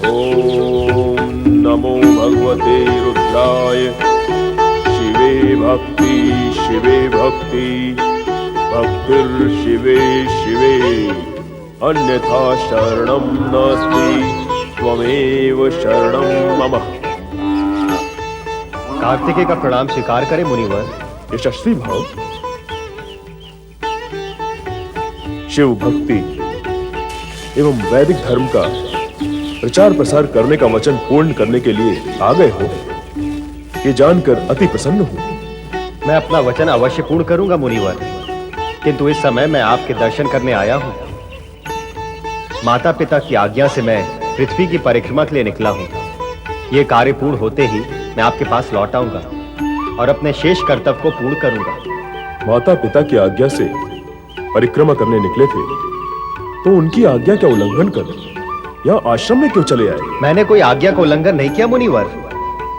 ओम नमो भगवते रुद्राय। शिवे भक्ति शिवे भक्ति, भक्तिर्शिवे शिवे, अन्यथा शरणं नास्ति, त्वमेव शरणं मम। कार्तिकेय का प्रणाम स्वीकार करें मुनिवर। यशस्वी भाव, शिव भक्ति एवं वैदिक धर्म का प्रचार प्रसार करने का वचन पूर्ण करने के लिए आ गए हो, ये जानकर अति प्रसन्न हूं। मैं अपना वचन अवश्य पूर्ण करूंगा मुनिवर, किंतु इस समय मैं आपके दर्शन करने आया हूं। माता पिता की आज्ञा से मैं पृथ्वी की परिक्रमा के लिए निकला हूं। यह कार्य पूर्ण होते ही मैं आपके पास लौट आऊंगा और अपने शेष कर्तव्य को पूर्ण करूंगा। माता पिता की आज्ञा से परिक्रमा करने निकले थे, तो उनकी आज्ञा का उल्लंघन कर यहाँ आश्रम में क्यों चले आए? मैंने कोई आज्ञा का उल्लंघन नहीं किया मुनिवर।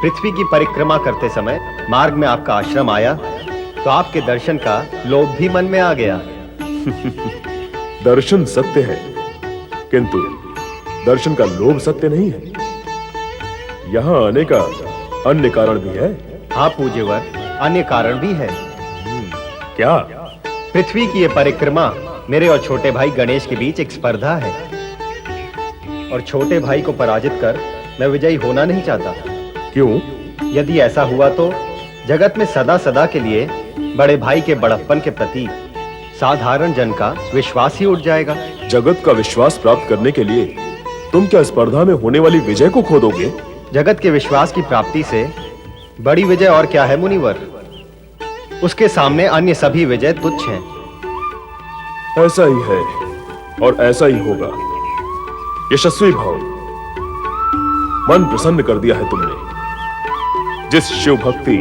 पृथ्वी की परिक्रमा करते समय मार्ग में आपका आश्रम आया, तो आपके दर्शन का लोभ भी मन में आ गया। दर्शन सत्य है, किंतु दर्शन का लोभ सत्य नहीं है। यहाँ आने का अन्य कारण भी है। हाँ पूज्यवर, अन्य कारण भी है। क्या? पृथ्वी की यह परिक्रमा मेरे और छोटे भाई गणेश के बीच एक स्पर्धा है, और छोटे भाई को पराजित कर मैं विजयी होना नहीं चाहता। क्यों? यदि ऐसा हुआ तो जगत में सदा सदा के लिए बड़े भाई के बड़प्पन के प्रति साधारण जन का विश्वास ही उठ जाएगा। जगत का विश्वास प्राप्त करने के लिए तुम क्या स्पर्धा में होने वाली विजय को खो दोगे? जगत के विश्वास की प्राप्ति से बड़ी विजय और क्या है मुनिवर? उसके सामने अन्य सभी विजय तुच्छ हैं। ऐसा ही है और ऐसा ही होगा। यशस्वी भाव, मन प्रसन्न कर दिया है तुमने। जिस शिव भक्ति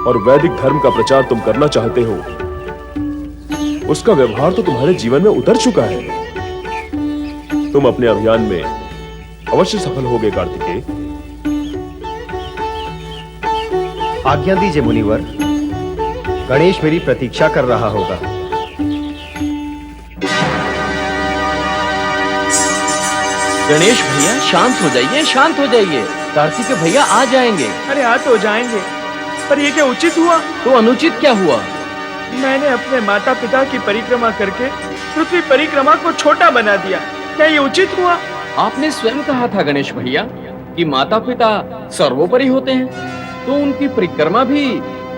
और वैदिक धर्म का प्रचार तुम करना चाहते हो, उसका व्यवहार तो तुम्हारे जीवन में उतर चुका है। तुम अपने अभियान में अवश्य सफल होगे कार्तिकेय। आज्ञा दीजिए मुनिवर, गणेश मेरी प्रतीक्षा कर रहा होगा। गणेश भैया शांत हो जाइए, शांत हो जाइए। कार्तिकेय भैया आ जाएंगे। अरे आ तो जाएंगे, पर ये क्या उचित हुआ? तो अनुचित क्या हुआ? मैंने अपने माता पिता की परिक्रमा करके पृथ्वी परिक्रमा को छोटा बना दिया। क्या ये उचित हुआ? आपने स्वयं कहा था गणेश भैया कि माता पिता सर्वोपरि होते हैं, तो उनकी परिक्रमा भी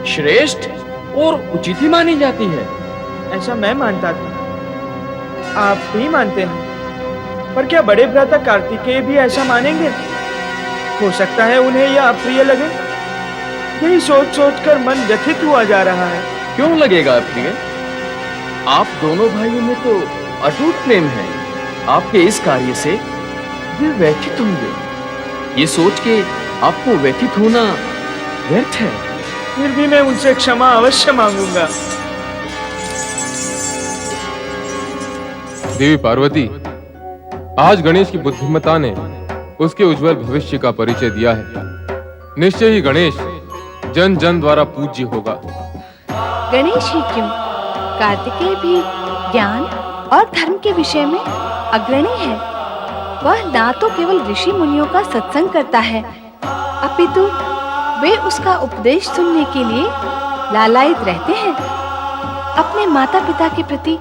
श्रेष्ठ और उचित ही मानी जाती है। ऐसा मैं मानता था, आप भी मानते हैं, पर क्या बड़े भ्राता कार्तिकेय भी ऐसा मानेंगे? हो सकता है उन्हें यह अप्रिय लगे। यही सोच सोचकर मन व्यथित हुआ जा रहा है। क्यों लगेगा अप्रिय? आप दोनों भाइयों में तो अटूट प्रेम है। आपके इस कार्य से वे व्यथित होंगे। ये सोच के आपको व्यथित होना व्यर्थ है। फिर भी मैं उनसे क्षमा अवश्य मांगूंगा। देवी पार्वती, आज गणेश की बुद्धिमत्ता ने उसके उज्जवल भविष्य का परिचय दिया है। निश्चय ही गणेश जन जन द्वारा पूज्य होगा। गणेश ही क्यों, कार्तिकेय भी ज्ञान और धर्म के विषय में अग्रणी है। वह ना तो केवल ऋषि मुनियों का सत्संग करता है, अपितु वे उसका उपदेश सुनने के लिए लालायित रहते हैं। अपने माता पिता के प्रति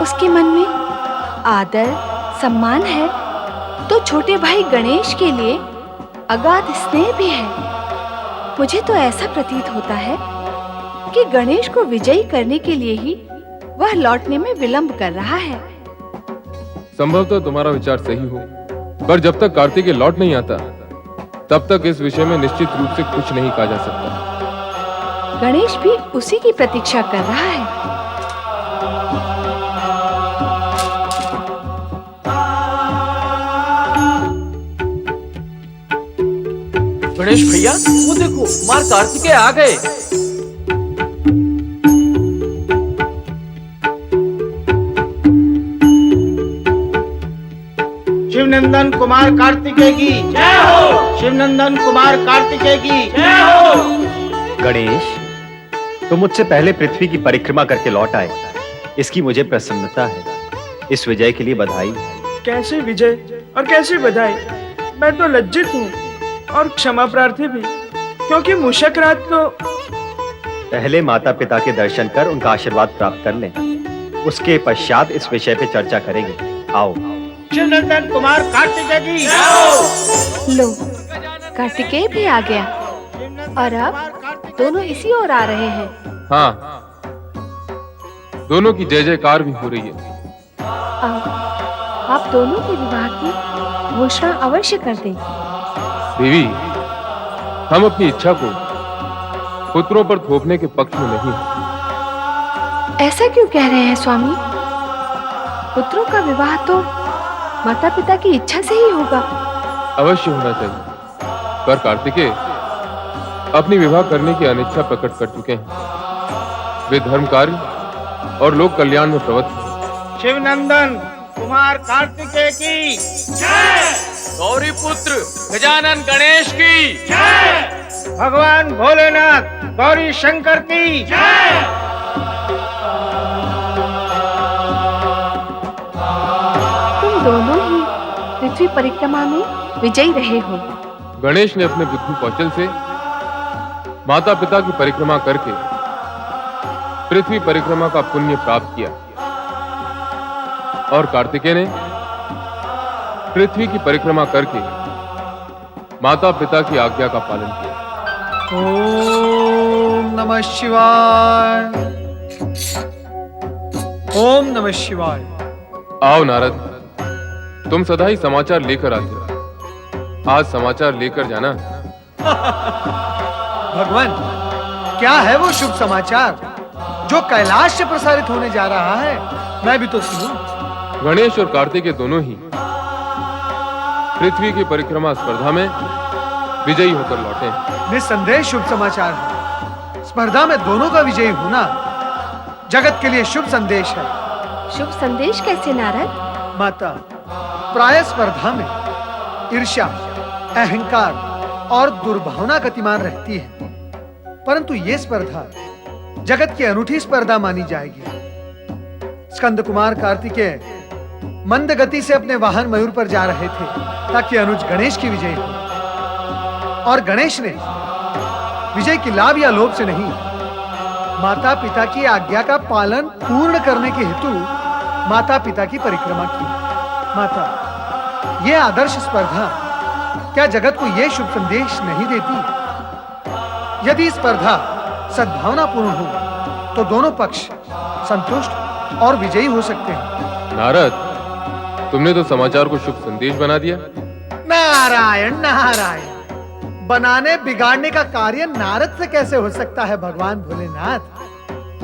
उसके मन में आदर सम्मान है, तो छोटे भाई गणेश के लिए अगाध स्नेह भी है। मुझे तो ऐसा प्रतीत होता है कि गणेश को विजयी करने के लिए ही वह लौटने में विलंब कर रहा है। संभवतः तुम्हारा विचार सही हो, पर जब तक कार्तिकेय लौट नहीं आता, तब तक इस विषय में निश्चित रूप से कुछ नहीं कहा जा सकता। गणेश भी उसी की प्रतीक्षा कर रहा है। गणेश भैया, वो देखो, मार कार्तिकेय आ गए। शिवनंदन कुमार कार्तिकेय की जय हो। शिवनंदन कुमार कार्तिकेय की जय हो। गणेश, तुम मुझसे पहले पृथ्वी की परिक्रमा करके लौट आए, इसकी मुझे प्रसन्नता है। इस विजय के लिए बधाई। कैसे विजय? और कैसी बधाई। मैं तो लज्जित हूँ और क्षमा प्रार्थी भी, क्योंकि मूषक राज तो पहले माता पिता के दर्शन कर उनका आशीर्वाद प्राप्त कर लें, उसके पश्चात इस विषय पे चर्चा करेंगे। आओ। शिवनंदन कुमार कार्तिकेय की लो, कार्तिकेय भी आ गया और अब दोनों इसी ओर आ रहे हैं। हाँ, दोनों की जय जयकार भी हो रही है। आप दोनों के विवाह की घोषणा अवश्य कर दें। देवी, हम अपनी इच्छा को पुत्रों पर थोपने के पक्ष में नहीं हैं। ऐसा क्यों कह रहे हैं स्वामी? पुत्रों का विवाह तो माता पिता की इच्छा से ही होगा। अवश्य होना चाहिए, पर कार्तिकेय अपनी विवाह करने की अनिच्छा प्रकट कर चुके हैं। वे धर्म कार्य और लोक कल्याण में प्रवृत्त हैं। शिवनंदन कुमार कार्तिकेय की जय। गौरी पुत्र गजानन गणेश की जय। भगवान भोलेनाथ गौरी शंकर की जय। तुम दोनों ही पृथ्वी परिक्रमा में विजयी रहे हो। गणेश ने अपने बुद्धि कौशल से माता पिता की परिक्रमा करके पृथ्वी परिक्रमा का पुण्य प्राप्त किया और कार्तिकेय ने पृथ्वी की परिक्रमा करके माता पिता की आज्ञा का पालन किया। ओम नमः शिवाय। ओम नमः शिवाय। आओ नारद, तुम सदा ही समाचार लेकर आते हो, आज समाचार लेकर जाना। भगवान, क्या है वो शुभ समाचार जो कैलाश से प्रसारित होने जा रहा है? मैं भी तो सुनूं। गणेश और कार्तिकेय दोनों ही पृथ्वी की परिक्रमा स्पर्धा में विजयी होकर लौटे हैं। निस्संदेह शुभ समाचार है। स्पर्धा में दोनों का विजयी होना जगत के लिए शुभ संदेश है। शुभ संदेश कैसे नारद? माता, प्राय स्पर्धा में ईर्ष्या, अहंकार और दुर्भावना गतिमान रहती है, परंतु ये स्पर्धा जगत की अनूठी स्पर्धा मानी जाएगी। स्कंद कुमार कार्तिकेय मंद गति से अपने वाहन मयूर पर जा रहे थे ताकि अनुज गणेश की विजय हो, और गणेश ने विजय की लाभ या लोभ से नहीं, माता पिता की आज्ञा का पालन पूर्ण करने के हेतु माता पिता की परिक्रमा की। माता, यह आदर्श स्पर्धा क्या जगत को यह शुभ संदेश नहीं देती? यदि स्पर्धा सद्भावना पूर्ण हो तो दोनों पक्ष संतुष्ट और विजयी हो सकते हैं। नारद, तुमने तो समाचार को शुभ संदेश बना दिया। नारायण नारायण, बनाने बिगाड़ने का कार्य नारद से कैसे हो सकता है भगवान भोलेनाथ?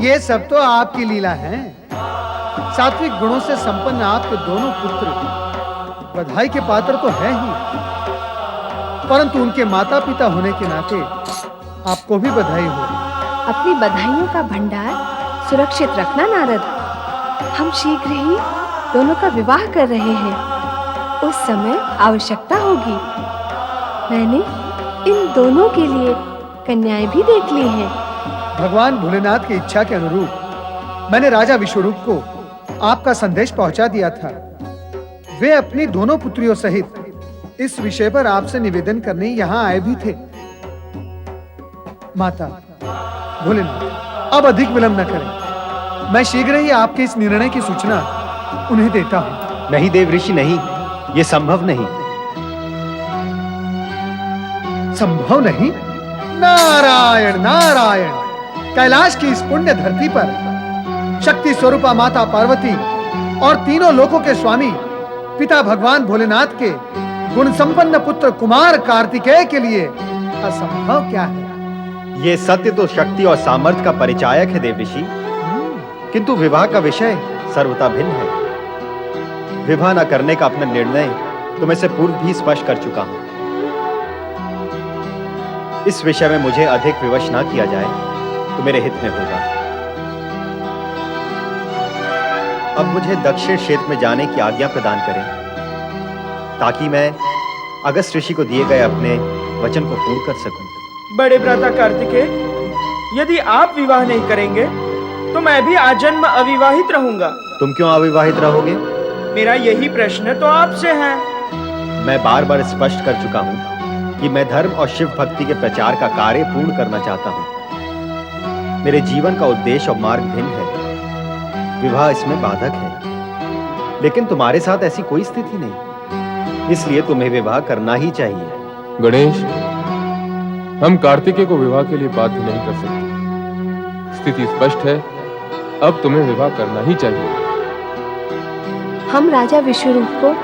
ये सब तो आपकी लीला है। सात्विक गुणों से संपन्न आपके दोनों पुत्र बधाई के पात्र तो हैं ही, परंतु उनके माता पिता होने के नाते आपको भी बधाई हो। अपनी बधाइयों का भंडार सुरक्षित रखना नारद। हम शीघ्र ही दोनों का विवाह कर रहे हैं। उस समय आवश्यकता होगी। मैंने इन दोनों के लिए कन्याएं भी देख ली हैं। भगवान भोलेनाथ की इच्छा के अनुरूप मैंने राजा विश्वरूप को आपका संदेश पहुंचा दिया था। वे अपनी दोनों पुत्रियों सहित इस विषय पर आपसे निवेदन करने यहाँ आए भी थे। माता, भोलेनाथ, अब अधिक विलंब न करें। मैं शीघ्र ही आपके इस निर्णय की सूचना उन्हें देता हूँ। नहीं देव ऋषि, नहीं, ये संभव नहीं। संभव नहीं? नारायण नारायण, कैलाश की इस पुण्य धरती पर शक्ति स्वरूपा माता पार्वती और तीनों लोकों के स्वामी पिता भगवान भोलेनाथ के गुण संपन्न पुत्र कुमार कार्तिकेय के लिए असंभव क्या है? ये सत्य तो शक्ति और सामर्थ्य का परिचायक है देव ऋषि, किंतु विवाह का विषय सर्वथा भिन्न है। विवाह न करने का अपना निर्णय तो मैं से पूर्व भी स्पष्ट कर चुका हूं। इस विषय में मुझे अधिक विवश ना किया जाए तो मेरे हित में होगा। अब मुझे दक्षिण क्षेत्र में जाने की आज्ञा प्रदान करें ताकि मैं अगस्त ऋषि को दिए गए अपने वचन को पूर्ण कर सकूं। बड़े भ्राता कार्तिकेय, यदि आप विवाह नहीं करेंगे तो मैं भी आजन्म अविवाहित रहूंगा। तुम क्यों अविवाहित रहोगे? मेरा यही प्रश्न तो आपसे है। मैं बार बार स्पष्ट कर चुका हूं कि मैं धर्म और शिव भक्ति के प्रचार का कार्य पूर्ण करना चाहता हूं। मेरे जीवन का उद्देश्य और मार्ग भिन्न है, विवाह इसमें बाधक है। लेकिन तुम्हारे साथ ऐसी कोई स्थिति नहीं, इसलिए तुम्हें विवाह करना ही चाहिए। गणेश, हम कार्तिकेय को विवाह के लिए बाध्य नहीं कर सकते। स्थिति स्पष्ट है, अब तुम्हें विवाह करना ही चाहिए। हम राजा विश्वरूप को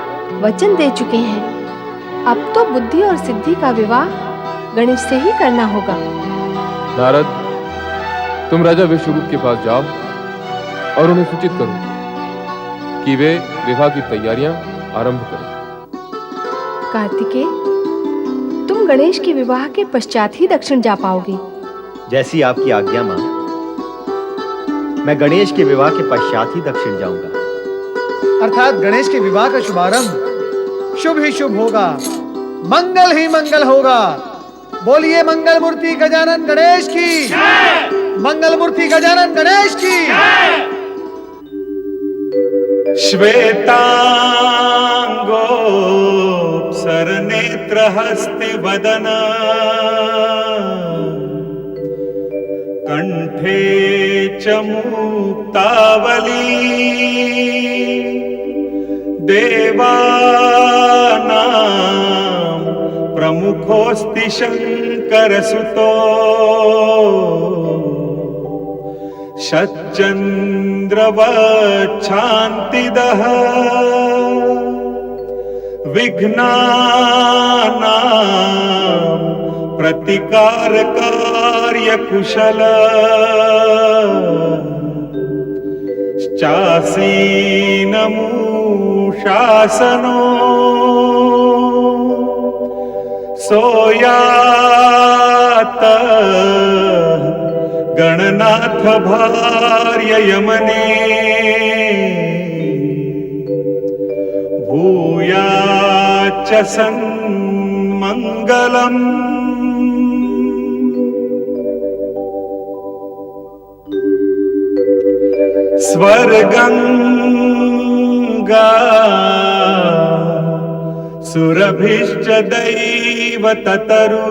वचन दे चुके हैं। अब तो बुद्धि और सिद्धि का विवाह गणेश से ही करना होगा। नारद, तुम राजा विश्वरूप के पास जाओ और उन्हें सूचित करो कि वे विवाह की तैयारियां आरंभ करें। कार्तिकेय, तुम गणेश के विवाह के पश्चात ही दक्षिण जा पाओगे। जैसी आपकी आज्ञा मां। मैं गणेश के विवाह के पश्चात ही दक्षिण जाऊंगा। अर्थात गणेश के विवाह का शुभारंभ शुभ ही शुभ होगा, मंगल ही मंगल होगा। बोलिए मंगल मूर्ति गजानन गणेश की जय। मंगल मूर्ति गजानन गणेश की जय। श्वेतांगोऽप्सरनेत्रहस्तिवदना कंठे च मुक्तावली देवानां प्रमुखोऽस्ति शंकरसुतो शतचंद्रवच्छान्तिदः विघ्नानां प्रतिकारकार्यकुशल चासीनमूशासनो सोयात गणनाथ भार्य यमने भूयाच्च सन्मंगलम्। स्वर्गंगा सुरभिश्च दैव ततरु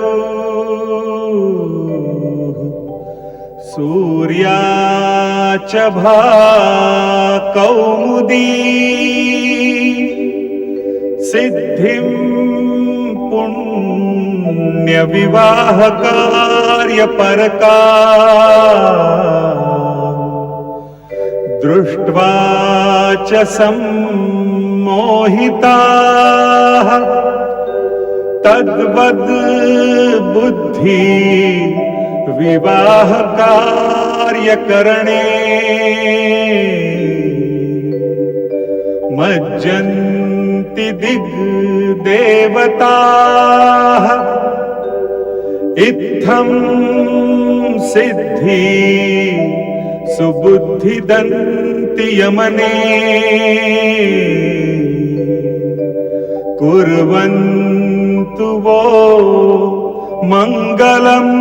सूर्याच भाकौमुदी सिद्धिं पुण्य विवाह कार्य परका दृष्ट्वा च सम्मोहिताः तद्वद् बुद्धि विवाह कार्यकरणे मज्जन्ति दिग्देवताः इत्थं सिद्धि सुबुद्धिदन्ति यमने कुर्वन्तु वो मंगलम्।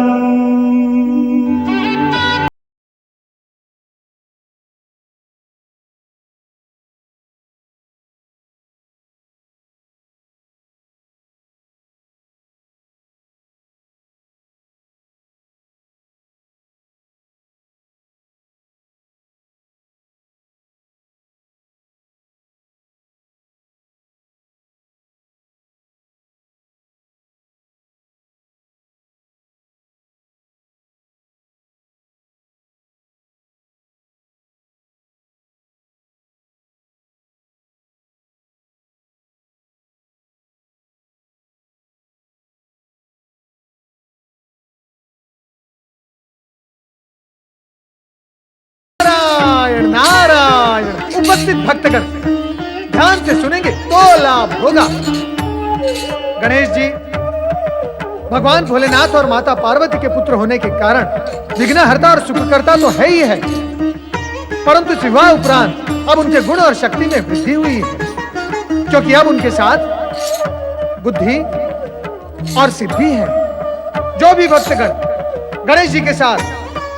नारायण उपस्थित भक्तगण ध्यान से सुनेंगे तो लाभ होगा। गणेश जी भगवान भोलेनाथ और माता पार्वती के पुत्र होने के कारण विघ्नहर्ता और सुखकर्ता तो है ही है, परंतु इस विवाह उपरांत अब उनके गुण और शक्ति में वृद्धि हुई है, क्योंकि अब उनके साथ बुद्धि और सिद्धि है। जो भी भक्तगण गणेश जी के साथ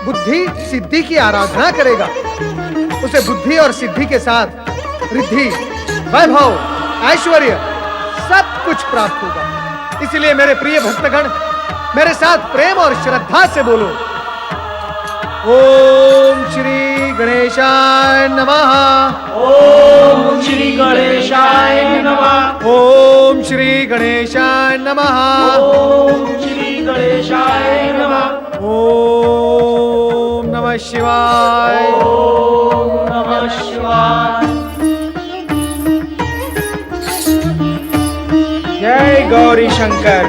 बुद्धि सिद्धि की आराधना करेगा उसे बुद्धि और सिद्धि के साथ रिद्धि वैभव ऐश्वर्य सब कुछ कुछ प्राप्त होगा। इसलिए मेरे प्रिय भक्तगण, मेरे साथ प्रेम और श्रद्धा से बोलो, ओम श्री गणेशाय नमः। ओम श्री गणेशाय नमः। ओम श्री गणेशाय नमः। ओम श्री गणेशाय नमः। ओम नमः शिवाय। ओम नमः शिवाय। जय गौरी शंकर।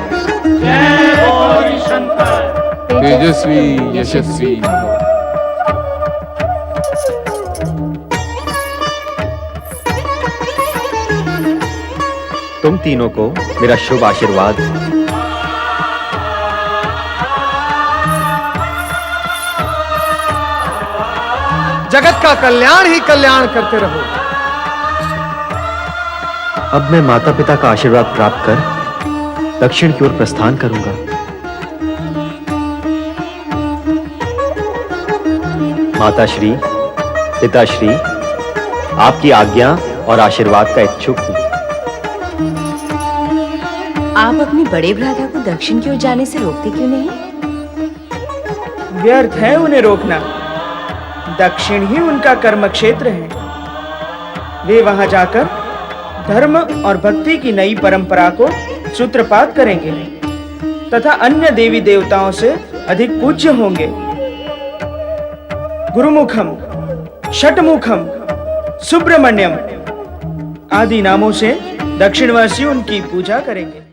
जय गौरी शंकर। तेजस्वी यशस्वी भव। तुम तीनों को मेरा शुभ आशीर्वाद। जगत का कल्याण ही कल्याण करते रहो। अब मैं माता पिता का आशीर्वाद प्राप्त कर दक्षिण की ओर प्रस्थान करूंगा। माताश्री, पिताश्री, आपकी आज्ञा और आशीर्वाद का इच्छुक हूं। आप अपने बड़े भ्राता को दक्षिण की ओर जाने से रोकते क्यों नहीं? व्यर्थ है उन्हें रोकना। दक्षिण ही उनका कर्म क्षेत्र है। वे वहां जाकर धर्म और भक्ति की नई परंपरा को सूत्रपात करेंगे तथा अन्य देवी देवताओं से अधिक पूज्य होंगे। गुरुमुखम, षटमुखम, सुब्रमण्यम आदि नामों से दक्षिणवासी उनकी पूजा करेंगे।